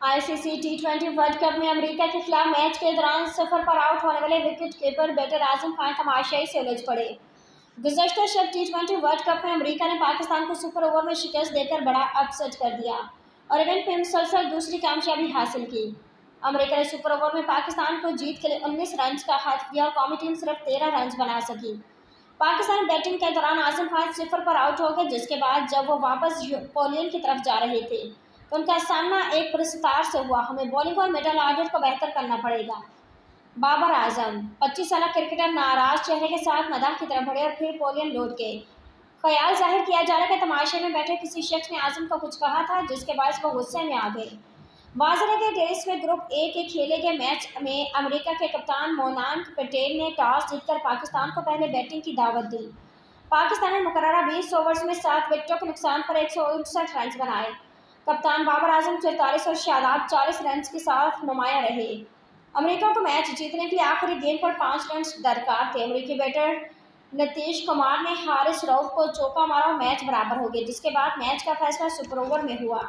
ICC टी20 world cup में America के खिलाफ मैच के दौरान सफर पर आउट होने वाले wicket keeper batter Azam Khan तमाशाई से उलझ पड़े। गुज़श्ता शब टी20 वर्ल्ड कप में अमेरिका ने पाकिस्तान को सुपर ओवर में शिकस्त देकर बड़ा अपसेट कर दिया और इवेंट में मुसलसल दूसरी कामयाबी हासिल की। अमेरिका ने सुपर ओवर में पाकिस्तान को जीत के लिए 19 रन का हक दिया और कौमी टीम सिर्फ 13 रन बना सकी। पाकिस्तान बैटिंग के दौरान आजम खान सिफर पर आउट हो गए, जिसके बाद जब वो वापस पोलियन की तरफ जा रहे थे तो उनका सामना एक पुरस्कार से हुआ। हमें बॉलिंग और मिडल ऑर्डर को बेहतर करना पड़ेगा। बाबर आजम 25 साल क्रिकेटर नाराज चेहरे के साथ मैदान की तरफ बढ़े और फिर पोलियन लौट गए। ख्याल जाहिर किया जा रहा है कि तमाशे में बैठे किसी शख्स ने आजम को कुछ कहा था, जिसके बाद वो गुस्से में आ गए। वाज़ेह है कि टेस्ट में ग्रुप ए के खेले गए मैच में अमेरिका के कप्तान मोनांक पटेल ने टॉस जीतकर पाकिस्तान को पहले बैटिंग की दावत दी। पाकिस्तान ने मुकर्ररा 20 ओवर्स में 7 विकेटों के नुकसान पर 159 रन बनाए। कप्तान बाबर आजम 44 और शादाब 40 रन के साथ नुमाया रहे। अमेरिका को मैच जीतने के लिए आखिरी गेंद पर 5 रन दरकार थे। अमेरिकी बैटर नीतीश कुमार ने हारिस रऊफ को चौका मारा और मैच बराबर हो गया, जिसके बाद मैच का फैसला सुपर ओवर में हुआ।